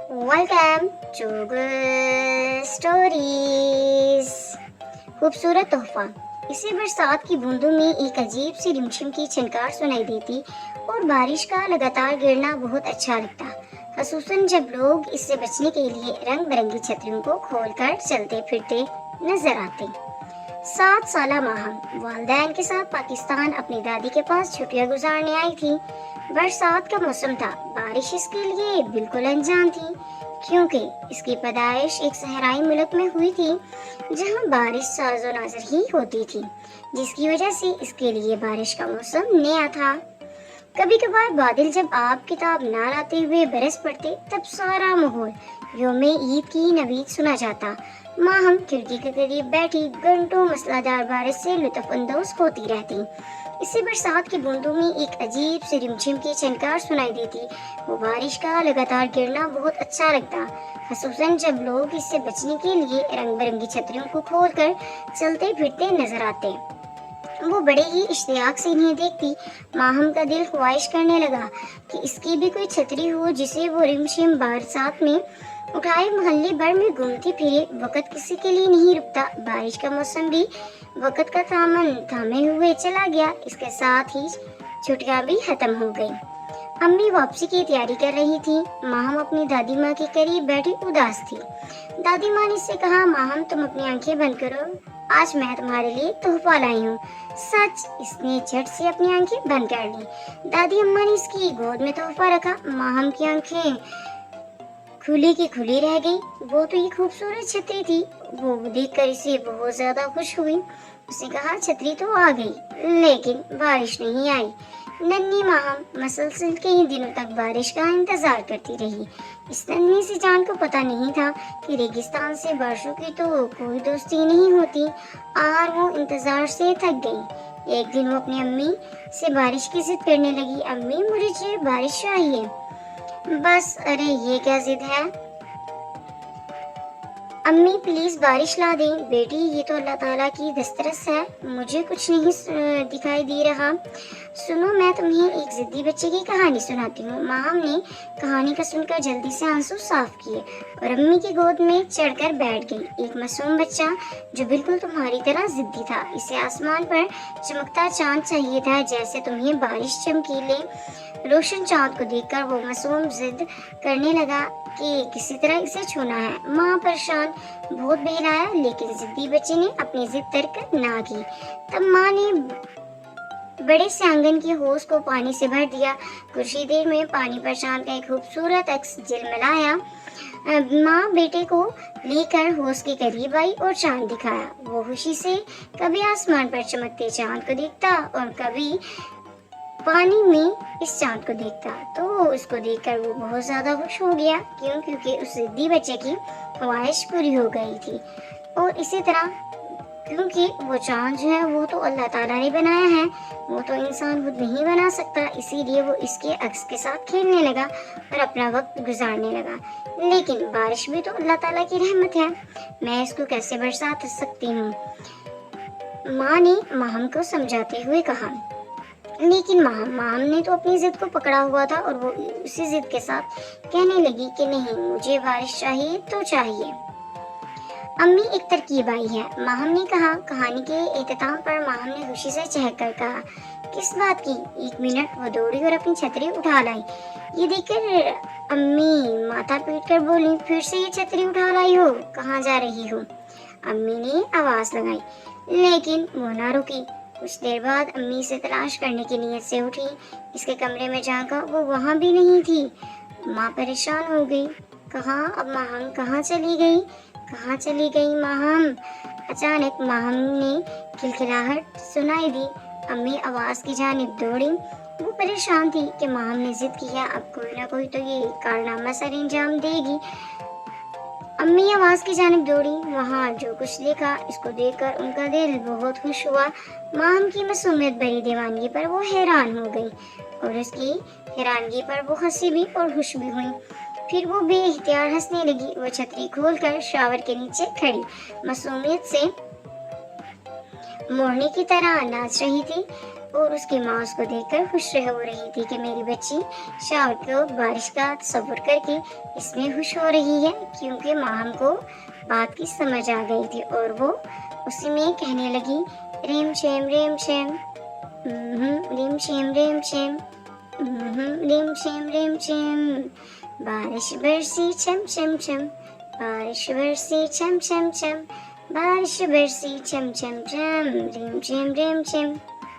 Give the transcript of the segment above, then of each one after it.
Welcome to good stories. खूबसूरत तोहफा। इसे बरसात की बूंदों में एक अजीब सी रिमझिम की छनकार सुनाई देती और बारिश का लगातार गिरना बहुत अच्छा लगता, खसूसन जब लोग इससे बचने के लिए रंग बिरंगी छतरियों को खोलकर चलते फिरते नजर आते। 7 साला माहम वालदैन के साथ पाकिस्तान अपनी दादी के पास छुट्टियां गुजारने आई थी। बरसात का मौसम था, बारिश इसके लिए बिल्कुल अनजान थी, क्योंकि इसकी पैदाइश एक सहराई मुल्क में हुई थी जहां बारिश साजो नाजर ही होती थी, जिसकी वजह से इसके लिए बारिश का मौसम नया था। कभी कभार बादल जब आप किताब ना लाते हुए बरस पड़ते, तब सारा माहौल योमे ईद की नवीद सुना जाता। माँ हम खिड़की के करीब बैठी घंटों मसलादार बारिश से लुत्फ अंदोज होती रहती। इससे बरसात की बूंदों में एक अजीब सी रिमझिम की छनकार सुनाई देती। वो बारिश का लगातार गिरना बहुत अच्छा लगता, खसूसन जब लोग इससे बचने के लिए रंग बिरंगी छतरियों को खोलकर चलते फिरते नजर आते। वो बड़े ही इश्तियाक से इन्हें देखती। माहम का दिल ख्वाहिश करने लगा कि इसकी भी कोई छतरी हो जिसे वो रिमझिम बरसात में उठाए मोहल्ले भर में घूमती फिरे। वक्त किसी के लिए नहीं रुकता, बारिश का मौसम भी वक्त का थामे हुए चला गया। इसके साथ ही छुट्टियां भी खत्म हो गई। अम्मी वापसी की तैयारी कर रही थी। माहम अपनी दादी माँ के करीब बैठी उदास थी। दादी माँ ने इससे कहा, माहम तुम अपनी आंखें बंद करो, आज मैं तुम्हारे लिए तोहफा लाई हूँ। सच, इसने झट से अपनी आंखें बंद कर ली। दादी अम्मा ने इसकी गोद में तोहफा रखा। माहम की आंखें खुली की खुली रह गई। वो तो ये खूबसूरत छतरी थी। वो देखकर इसे बहुत ज्यादा खुश हुई। उसने कहा, छतरी तो आ गई, लेकिन बारिश नहीं आई। नन्ही माहम मसलसल कई दिनों तक बारिश का इंतजार करती रही। इस नन्ही सी जान को पता नहीं था कि रेगिस्तान से बारिशों की तो कोई दोस्ती नहीं होती, और वो इंतजार से थक गई। एक दिन वो अपनी अम्मी से बारिश की जिद करने लगी। अम्मी, मुझे बारिश चाहिए बस। अरे ये क्या जिद है अम्मी, प्लीज बारिश ला दें। बेटी, ये तो अल्लाह ताला की दस्तरस है, मुझे कुछ नहीं दिखाई दे रहा। सुनो, मैं तुम्हें एक जिद्दी बच्चे की कहानी सुनाती हूँ। माहम ने कहानी का सुनकर जल्दी से आंसू साफ किए और अम्मी की गोद में चढ़कर बैठ गई। एक मासूम बच्चा जो बिल्कुल तुम्हारी तरह जिद्दी था। इसे आसमान पर चमकता चांद चाहिए था, जैसे तुम्हें बारिश चमकीले रोशन चांद को देखकर वो मासूम जिद करने लगा कि किसी तरह इसे छूना है। माँ परेशान बहुत बहलाया, लेकिन जिद्दी बच्चे ने अपनी जिद तर्क ना की। तब माँ ने बड़े से आंगन की होस को पानी से भर दिया। कुछ ही देर में पानी पर चांद का एक खूबसूरत अक्स झिलमिलाया। माँ बेटे को लेकर होस के करीब आई और चांद दिखाया। वो खुशी से कभी आसमान पर चमकते चांद को देखता और कभी पानी में इस चांद को देखता। तो इसको देखकर वो बहुत ज्यादा खुश हो गया। क्योंकि उस जिद्दी बच्चे की ख्वाहिश पूरी हो गई थी। और इसी तरह, क्योंकि वो चांद जो है वो तो अल्लाह ताला ने बनाया है, वो तो इंसान खुद नहीं बना सकता, इसीलिए वो इसके अक्स के साथ खेलने लगा और अपना वक्त गुजारने लगा। लेकिन बारिश भी तो अल्लाह ताला की रहमत है, मैं इसको कैसे बरसा सकती हूँ, माँ ने माहम को समझाते हुए कहा। लेकिन माम ने तो अपनी जिद को पकड़ा हुआ था और वो उसी जिद के साथ कहने लगी कि नहीं, मुझे बारिश चाहिए तो चाहिए। अम्मी, एक तरकीब आई है, माहम ने कहा। कहानी के एहतिताम पर माहम ने खुशी से चहककर कहा, किस बात की? 1 मिनट। वो दौड़ी और अपनी छतरी उठा लाई। ये देखकर अम्मी माथा पीट कर बोली, फिर से ये छतरी उठा लाई हो, कहाँ जा रही हो? अम्मी ने आवाज लगाई, लेकिन वो ना रुकी। कुछ देर बाद अम्मी से तलाश करने की नीयत से उठी। इसके कमरे में झांका, वो वहां भी नहीं थी। माँ परेशान हो गई। कहाँ अब माहम कहाँ चली गई? कहाँ चली गई माहम? अचानक माहम ने खिलखिलाहट सुनाई दी। अम्मी आवाज की जानिब दौड़ी। वो परेशान थी कि माहम ने जिद किया, अब कोई ना कोई तो ये कारनामा सर अंजाम देगी। अम्मी आवाज की जानिब दौड़ी। वहाँ जो कुछ देखा, इसको देखकर उनका दिल बहुत खुश हुआ। माहम की मासूमियत भरी दीवानगी पर वो हैरान हो गई और उसकी हैरानगी पर वो हंसी भी और खुश भी हुई। फिर वो बेइख्तियार हंसने लगी। वो छतरी खोलकर शावर के नीचे खड़ी मासूमियत से मोरनी की तरह नाच रही थी। और उसकी माँ उसको देखकर खुश हो रही थी कि मेरी बच्ची शावर को बारिश का तसव्वुर करके इसमें खुश हो रही है, क्योंकि माहम को बात की समझ आ गई थी और वो उसी में कहने लगी, रेम शेम रेम शेम, रेम शेम रेम शेम, रेम शेम रेम शेम, बारिश बरसी छम छम छम, बारिश बरसी छम छम छम, बारिश बरसी छम छम छम, रेम शेम रेम शेम,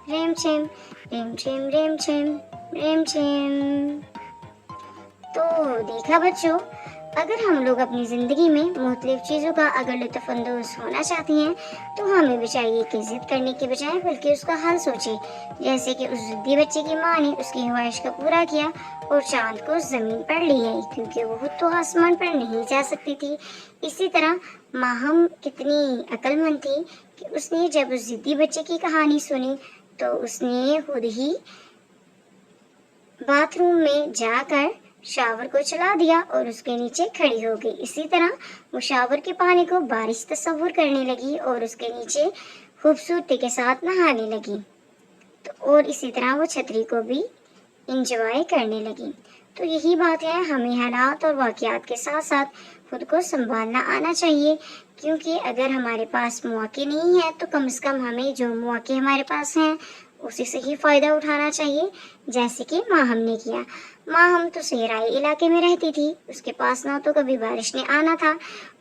रेम शेम रेम शेम रेम शेम, रेम शेम। तो देखा बच्चों, अगर हम लोग अपनी ज़िंदगी में मुख्तलिफ चीज़ों का अगर लुत्फ़अंदोज़ होना चाहते हैं तो हमें भी चाहिए कि ज़िद करने के बजाय बल्कि उसका हल सोचें। जैसे कि उस ज़िद्दी बच्चे की माँ ने उसकी ख्वाहिश को पूरा किया और चाँद को ज़मीन पर ले आई, क्योंकि वो खुद तो आसमान पर नहीं जा सकती थी। इसी तरह माहम कितनी अक्लमंद थी कि उसने जब उस ज़िद्दी बच्चे की कहानी सुनी तो उसने खुद ही बाथरूम में जाकर शावर को चला दिया और उसके नीचे खड़ी हो गई। इसी तरह वो शावर के पानी को बारिश तस्वुर करने लगी और उसके नीचे खूबसूरती के साथ नहाने लगी। तो और इसी तरह वो छतरी को भी इंजॉय करने लगी। तो यही बात है, हमें हालात और वाक़यात के साथ साथ खुद को संभालना आना चाहिए, क्योंकि अगर हमारे पास मौके नहीं है तो कम से कम हमें जो मौके हमारे पास हैं उसी से ही फ़ायदा उठाना चाहिए, जैसे कि माहम ने किया। माहम तो सहराई इलाके में रहती थी, उसके पास ना तो कभी बारिश ने आना था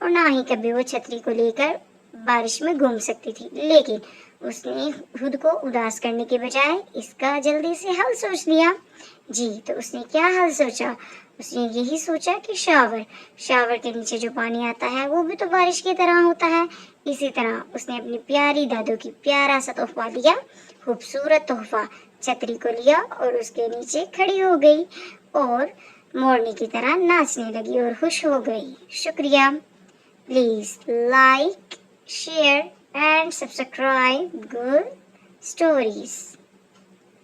और ना ही कभी वो छतरी को लेकर बारिश में घूम सकती थी, लेकिन उसने खुद को उदास करने के बजाय इसका जल्दी से हल सोच लिया। जी, तो उसने क्या हल सोचा? उसने यही सोचा कि शावर के नीचे जो पानी आता है वो भी तो बारिश की तरह होता है। इसी तरह उसने अपनी प्यारी दादू की प्यारा सा तोहफा लिया, खूबसूरत तोहफा छतरी को लिया और उसके नीचे खड़ी हो गई और मोरनी की तरह नाचने लगी और खुश हो गई। शुक्रिया। Please like, share and subscribe good stories.